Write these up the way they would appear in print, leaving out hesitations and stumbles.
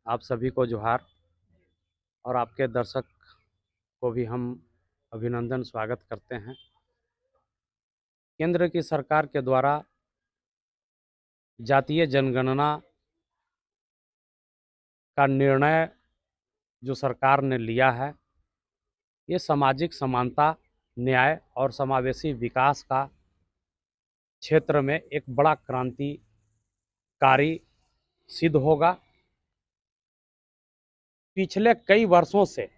आप सभी को जोहार और आपके दर्शक को भी हम अभिनंदन स्वागत करते हैं। केंद्र की सरकार के द्वारा जातीय जनगणना का निर्णय जो सरकार ने लिया है, ये सामाजिक समानता, न्याय और समावेशी विकास का क्षेत्र में एक बड़ा क्रांतिकारी सिद्ध होगा। पिछले कई वर्षों से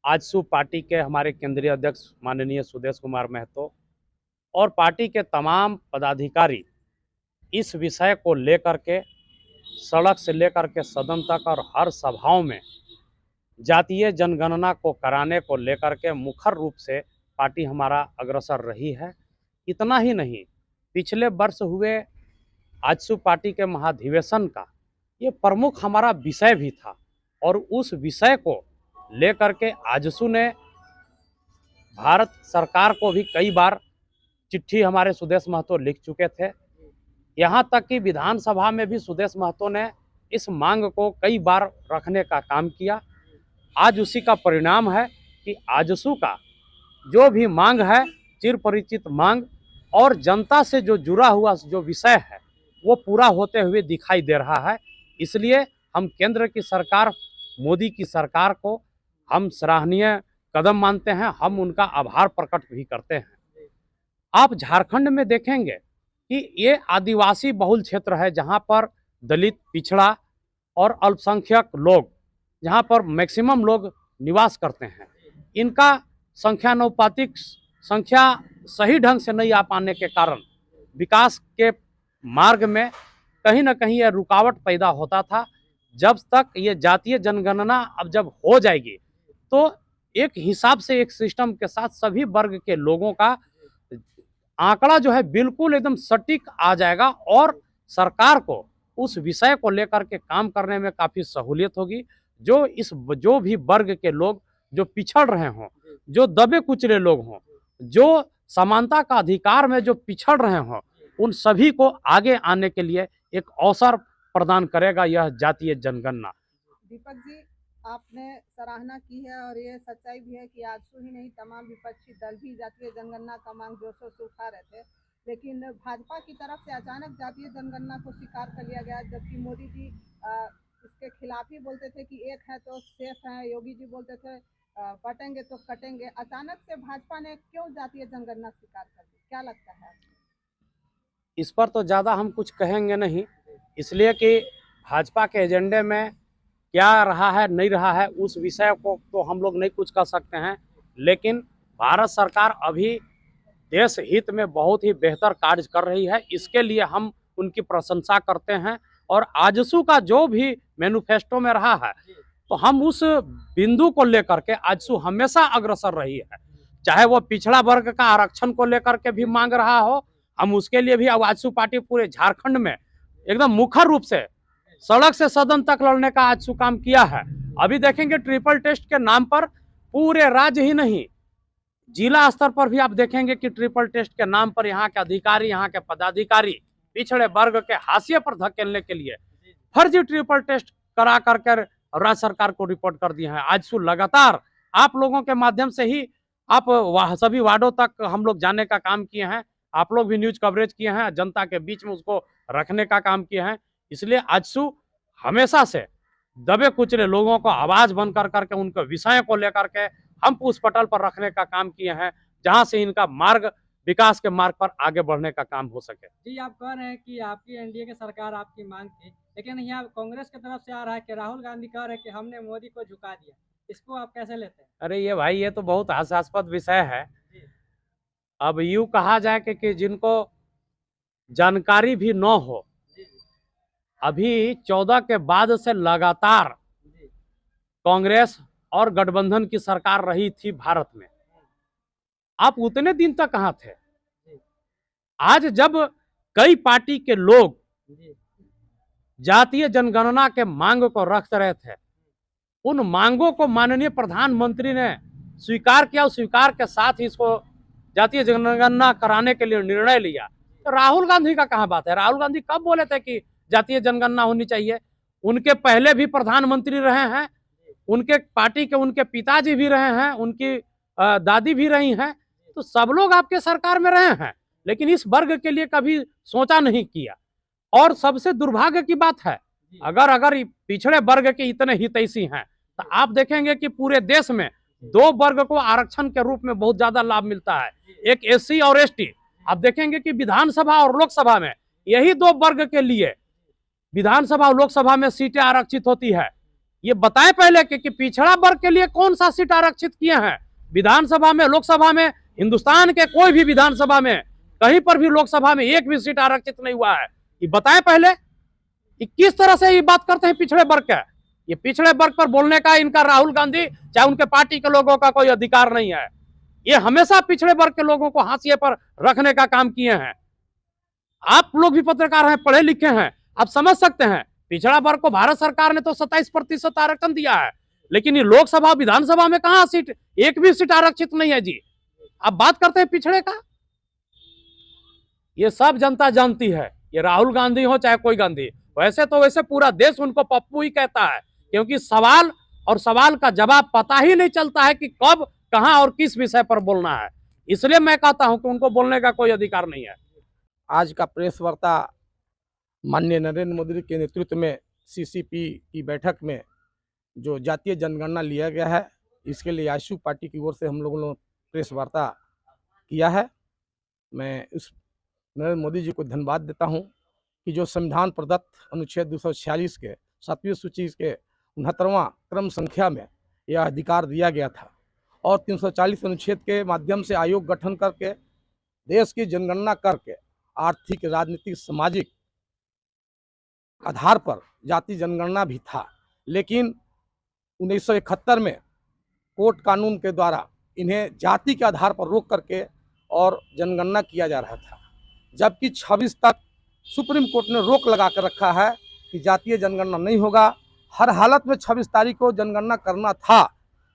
आजसू पार्टी के हमारे केंद्रीय अध्यक्ष माननीय सुदेश कुमार महतो और पार्टी के तमाम पदाधिकारी इस विषय को लेकर के सड़क से लेकर के सदन तक और हर सभाओं में जातीय जनगणना को कराने को लेकर के मुखर रूप से पार्टी हमारा अग्रसर रही है। इतना ही नहीं, पिछले वर्ष हुए आजसू पार्टी के महाधिवेशन का ये प्रमुख हमारा विषय भी था और उस विषय को लेकर के आजसू ने भारत सरकार को भी कई बार चिट्ठी हमारे सुदेश महतो लिख चुके थे। यहाँ तक कि विधानसभा में भी सुदेश महतो ने इस मांग को कई बार रखने का काम किया। आज उसी का परिणाम है कि आजसू का जो भी मांग है, चिर परिचित मांग और जनता से जो जुड़ा हुआ जो विषय है, वो पूरा होते हुए दिखाई दे रहा है। इसलिए हम केंद्र की सरकार, मोदी की सरकार को हम सराहनीय कदम मानते हैं, हम उनका आभार प्रकट भी करते हैं। आप झारखंड में देखेंगे कि ये आदिवासी बहुल क्षेत्र है, जहाँ पर दलित, पिछड़ा और अल्पसंख्यक लोग, जहाँ पर मैक्सिमम लोग निवास करते हैं, इनका संख्यानुपातिक संख्या सही ढंग से नहीं आ पाने के कारण विकास के मार्ग में कहीं ना कहीं यह रुकावट पैदा होता था। जब तक ये जातीय जनगणना अब जब हो जाएगी तो एक हिसाब से एक सिस्टम के साथ सभी वर्ग के लोगों का आंकड़ा जो है बिल्कुल एकदम सटीक आ जाएगा और सरकार को उस विषय को लेकर के काम करने में काफ़ी सहूलियत होगी। जो भी वर्ग के लोग जो पिछड़ रहे हों, जो दबे कुचले लोग हों, जो समानता का अधिकार में जो पिछड़ रहे हों, उन सभी को आगे आने के लिए एक अवसर प्रदान करेगा यह जातीय जनगणना। दीपक जी, आपने सराहना की है और ये सच्चाई भी है कि आजसू ही नहीं, तमाम विपक्षी दल भी जातीय जनगणना का मांग जोशों से उठा रहे थे, लेकिन भाजपा की तरफ से अचानक जातीय जनगणना को स्वीकार कर लिया गया। जबकि मोदी जी इसके खिलाफ ही बोलते थे कि एक है तो सेफ है, योगी जी बोलते थे बटेंगे तो कटेंगे। अचानक से भाजपा ने क्यों जातीय जनगणना स्वीकार कर ली, क्या लगता है? इस पर तो ज़्यादा हम कुछ कहेंगे नहीं, इसलिए कि भाजपा के एजेंडे में क्या रहा है नहीं रहा है उस विषय को तो हम लोग नहीं कुछ कर सकते हैं। लेकिन भारत सरकार अभी देश हित में बहुत ही बेहतर कार्य कर रही है, इसके लिए हम उनकी प्रशंसा करते हैं। और आजसू का जो भी मैनिफेस्टो में रहा है, तो हम उस बिंदु को लेकर के आजसू हमेशा अग्रसर रही है। चाहे वो पिछड़ा वर्ग का आरक्षण को लेकर के भी मांग रहा हो, हम उसके लिए भी अब आजसू पार्टी पूरे झारखंड में एकदम मुखर रूप से सड़क से सदन तक लड़ने का आजसू काम किया है। अभी देखेंगे ट्रिपल टेस्ट के नाम पर पूरे राज्य ही नहीं, जिला स्तर पर भी आप देखेंगे कि ट्रिपल टेस्ट के नाम पर यहाँ के अधिकारी, यहाँ के पदाधिकारी पिछड़े वर्ग के हाशिए पर धकेलने के लिए फर्जी ट्रिपल टेस्ट करा करके राज्य सरकार को रिपोर्ट कर दिए हैं। आजसू लगातार आप लोगों के माध्यम से ही आप सभी वार्डों तक हम लोग जाने का काम किए हैं, आप लोग भी न्यूज कवरेज किए हैं, जनता के बीच में उसको रखने का काम किए हैं। इसलिए आजसू हमेशा से दबे कुचले लोगों को आवाज बन कर करके उनके विषय को लेकर के हम उस पटल पर रखने का काम किए हैं, जहां से इनका मार्ग, विकास के मार्ग पर आगे बढ़ने का काम हो सके। जी, आप कह रहे हैं कि आपकी एनडीए की सरकार आपकी मांग थी, लेकिन यहाँ कांग्रेस की तरफ से आ रहा है कि राहुल गांधी कह रहे हैं कि हमने मोदी को झुका दिया। इसको आप कैसे लेते हैं? अरे ये भाई, ये तो बहुत हास्यास्पद विषय है। अब यूं कहा जाए कि जिनको जानकारी भी न हो, अभी 14 के बाद से लगातार कांग्रेस और गठबंधन की सरकार रही थी भारत में। आप उतने दिन तक कहां थे? आज जब कई पार्टी के लोग जातीय जनगणना के मांग को रख रहे थे, उन मांगों को माननीय प्रधानमंत्री ने स्वीकार किया और स्वीकार के साथ ही इसको जातीय जनगणना कराने के लिए निर्णय लिया। तो राहुल गांधी का कहां बात है? राहुल गांधी कब बोले थे कि जातीय जनगणना होनी चाहिए? उनके पहले भी प्रधानमंत्री रहे हैं, उनके पार्टी के उनके पिताजी भी रहे हैं, उनकी दादी भी रही हैं, तो सब लोग आपके सरकार में रहे हैं, लेकिन इस वर्ग के लिए कभी सोचा नहीं किया। और सबसे दुर्भाग्य की बात है, अगर पिछड़े वर्ग के इतने हितैषी हैं तो आप देखेंगे कि पूरे देश में दो वर्ग को आरक्षण के रूप में बहुत ज्यादा लाभ मिलता है, एक एससी और एसटी। आप देखेंगे कि विधानसभा और लोकसभा में यही दो वर्ग के लिए विधानसभा और लोकसभा में सीटें आरक्षित होती है। ये बताएं पहले कि पिछड़ा वर्ग के लिए कौन सा सीट आरक्षित किए हैं विधानसभा में, लोकसभा में। हिंदुस्तान के कोई भी विधानसभा में कहीं पर भी लोकसभा में एक भी सीट आरक्षित नहीं हुआ है। ये बताएं पहले कि किस तरह से ये बात करते हैं पिछड़े वर्ग का। ये पिछड़े वर्ग पर बोलने का इनका राहुल गांधी चाहे उनके पार्टी के लोगों का कोई अधिकार नहीं है। ये हमेशा पिछड़े वर्ग के लोगों को हाशिए पर रखने का काम किए हैं। आप लोग भी पत्रकार हैं, पढ़े लिखे हैं, आप समझ सकते हैं पिछड़ा वर्ग को भारत सरकार ने तो 27% आरक्षण दिया है, लेकिन ये लोकसभा विधानसभा में कहां सीट, एक भी सीट आरक्षित नहीं है जी। आप बात करते हैं पिछड़े का। ये सब जनता जानती है, ये राहुल गांधी हो चाहे कोई गांधी। वैसे पूरा देश उनको पप्पू ही कहता है, क्योंकि सवाल का जवाब पता ही नहीं चलता है कि कब, कहां और किस विषय पर बोलना है। इसलिए मैं कहता हूं कि उनको बोलने का कोई अधिकार नहीं है। आज का प्रेस वार्ता माननीय नरेंद्र मोदी के नेतृत्व में सीसीपी की बैठक में जो जातीय जनगणना लिया गया है, इसके लिए आशु पार्टी की ओर से हम लोगों ने प्रेस वार्ता किया है। मैं उस नरेंद्र मोदी जी को धन्यवाद देता हूं कि जो संविधान प्रदत्त अनुच्छेद 246 के 7वीं सूची के 69वां क्रम संख्या में यह अधिकार दिया गया था और 340 अनुच्छेद के माध्यम से आयोग गठन करके देश की जनगणना करके आर्थिक, राजनीतिक, सामाजिक आधार पर जाति जनगणना भी था। लेकिन 1971 में कोर्ट कानून के द्वारा इन्हें जाति के आधार पर रोक करके और जनगणना किया जा रहा था, जबकि 26 तक सुप्रीम कोर्ट ने रोक लगा कर रखा है कि जातीय जनगणना नहीं होगा। हर हालत में 26 तारीख को जनगणना करना था,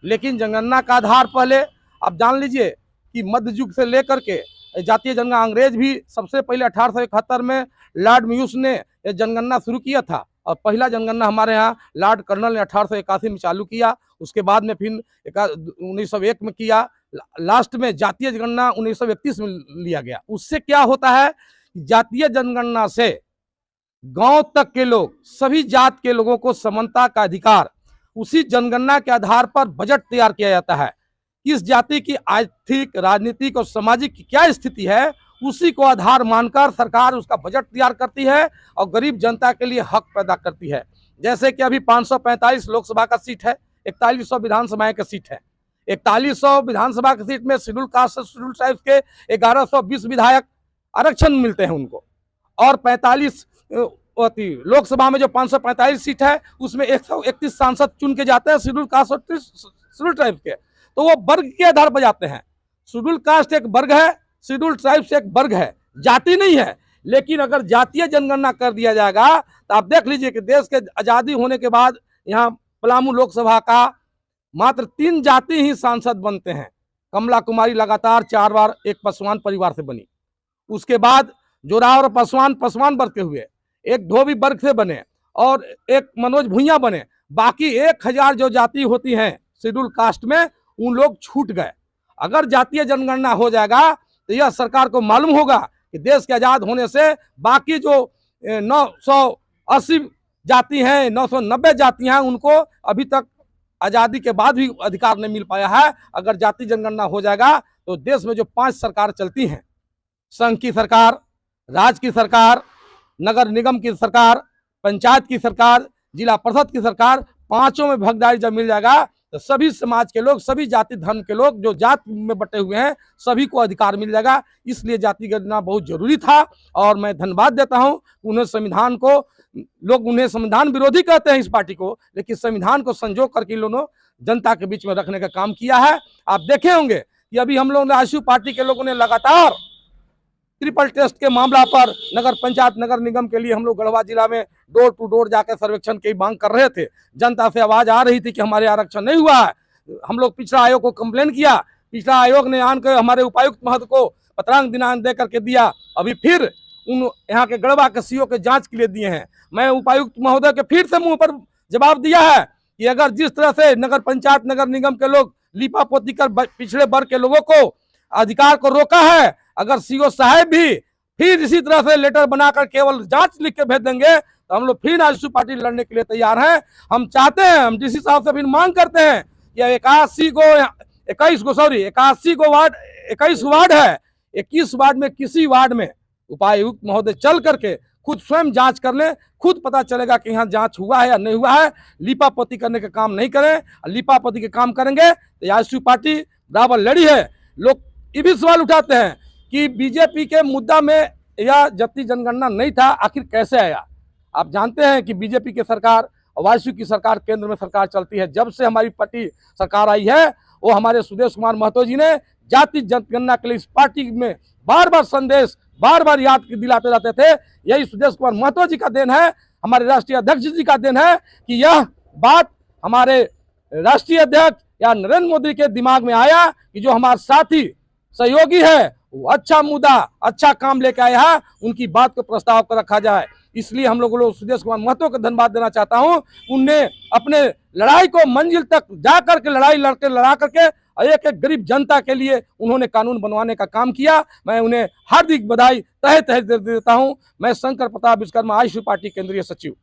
लेकिन जनगणना का आधार पहले आप जान लीजिए कि मध्य युग से लेकर के जातीय जनगणना, अंग्रेज भी सबसे पहले 1871 में लॉर्ड म्यूस ने जनगणना शुरू किया था और पहला जनगणना हमारे यहाँ लॉर्ड कर्नल ने 1881 में चालू किया। उसके बाद में फिर 1901 में किया, लास्ट में जातीय जनगणना 1931 में लिया गया। उससे क्या होता है, जातीय जनगणना से गांव तक के लोग, सभी जात के लोगों को समानता का अधिकार, उसी जनगणना के आधार पर बजट तैयार किया जाता है। किस जाति की आर्थिक, राजनीतिक और सामाजिक क्या स्थिति है, उसी को आधार मानकर सरकार उसका बजट तैयार करती है और गरीब जनता के लिए हक पैदा करती है। जैसे कि अभी 545 लोकसभा का सीट है, 4100 विधानसभा का सीट है। 4100 विधानसभा की सीट में शेड्यूल कास्ट, शेड्यूल ट्राइब्स के 1120 विधायक आरक्षण मिलते हैं उनको, और 45 लोकसभा में जो 545 सीट है उसमें 131 सांसद चुन के जाते हैं शेड्यूल कास्ट और शेड्यूल ट्राइब्स के, तो वो वर्ग के आधार पर जाते हैं। शेड्यूल कास्ट एक वर्ग है, शेड्यूल ट्राइब्स एक वर्ग है, जाति नहीं है। लेकिन अगर जातीय जनगणना कर दिया जाएगा तो आप देख लीजिए कि देश के आज़ादी होने के बाद यहाँ पलामू लोकसभा का मात्र 3 जाति ही सांसद बनते हैं। कमला कुमारी लगातार 4 बार एक पासवान परिवार से बनी, उसके बाद जोरावर पासवान वर्ग के हुए, एक धोबी वर्ग से बने और एक मनोज भुइयां बने। बाकी 1000 जो जाति होती हैं शेड्यूल कास्ट में, उन लोग छूट गए। अगर जातीय जनगणना हो जाएगा तो यह सरकार को मालूम होगा कि देश के आज़ाद होने से बाकी जो 980 जाति हैं, 990 जातियां हैं, उनको अभी तक आज़ादी के बाद भी अधिकार नहीं मिल पाया है। अगर जाति जनगणना हो जाएगा तो देश में जो 5 सरकार चलती हैं, संघ की सरकार, राज्य की सरकार, नगर निगम की सरकार, पंचायत की सरकार, जिला परिषद की सरकार, 5 में भागीदारी जब मिल जाएगा तो सभी समाज के लोग, सभी जाति धर्म के लोग जो जात में बटे हुए हैं, सभी को अधिकार मिल जाएगा। इसलिए जाति गणना बहुत जरूरी था और मैं धन्यवाद देता हूं। उन्हें संविधान को, लोग उन्हें संविधान विरोधी कहते हैं इस पार्टी को, लेकिन संविधान को संजो करके लोगों जनता के बीच में रखने का काम किया है। आप देखे होंगे कि अभी हम लोगों ने आशु पार्टी के लोगों ने लगातार ट्रिपल टेस्ट के मामला पर नगर पंचायत, नगर निगम के लिए हम लोग गढ़वा जिला में डोर टू डोर जाकर सर्वेक्षण की मांग कर रहे थे। जनता से आवाज आ रही थी कि हमारे आरक्षण नहीं हुआ है। हम लोग पिछड़ा आयोग को कंप्लेन किया, पिछड़ा आयोग ने आन कर हमारे उपायुक्त महोदय को पत्रांक दिनांक दे करके दिया। अभी फिर उन यहाँ के गढ़वा के सीओ के जांच के लिए दिए हैं। मैं उपायुक्त महोदय के फिर से मुंह पर जवाब दिया है कि अगर जिस तरह से नगर पंचायत नगर निगम के लोग लीपा पोती कर पिछड़े वर्ग के लोगों को अधिकार को रोका है, अगर सीओ साहब भी फिर इसी तरह से लेटर बनाकर केवल जांच लिख के भेज देंगे तो हम लोग फिर आजसू पार्टी लड़ने के लिए तैयार हैं। हम चाहते हैं, हम डीसी साहब से फिर मांग करते हैं कि 81 वार्ड है, 21 वार्ड में किसी वार्ड में उपायुक्त महोदय चल करके खुद स्वयं जांच कर लें, खुद पता चलेगा कि यहाँ जांच हुआ है या नहीं हुआ है। लीपापोती करने का काम नहीं करें, लीपापोती के काम करेंगे तो आजसू पार्टी बराबर लड़ी है। लोग ये भी सवाल उठाते हैं कि बीजेपी के मुद्दा में यह जातीय जनगणना नहीं था, आखिर कैसे आया। आप जानते हैं कि बीजेपी की सरकार और आजसू की सरकार केंद्र में सरकार चलती है। जब से हमारी पार्टी सरकार आई है वो हमारे सुदेश कुमार महतो जी ने जाति जनगणना के लिए इस पार्टी में बार बार संदेश बार बार याद दिलाते रहते थे। यही सुदेश कुमार महतो जी का देन है, हमारे राष्ट्रीय अध्यक्ष जी का देन है कि यह बात हमारे राष्ट्रीय अध्यक्ष या नरेंद्र मोदी के दिमाग में आया कि जो हमारे साथी सहयोगी है वो अच्छा मुद्दा अच्छा काम लेके आया है, उनकी बात को प्रस्ताव पर रखा जाए। इसलिए हम लोग सुदेश कुमार महतो को धन्यवाद देना चाहता हूं। उनने अपने लड़ाई को मंजिल तक जा करके लड़ा करके एक एक गरीब जनता के लिए उन्होंने कानून बनवाने का काम किया। मैं उन्हें हार्दिक बधाई तहे तहे देता हूं। मैं शंकर प्रताप विश्वकर्मा आजसू पार्टी केंद्रीय सचिव।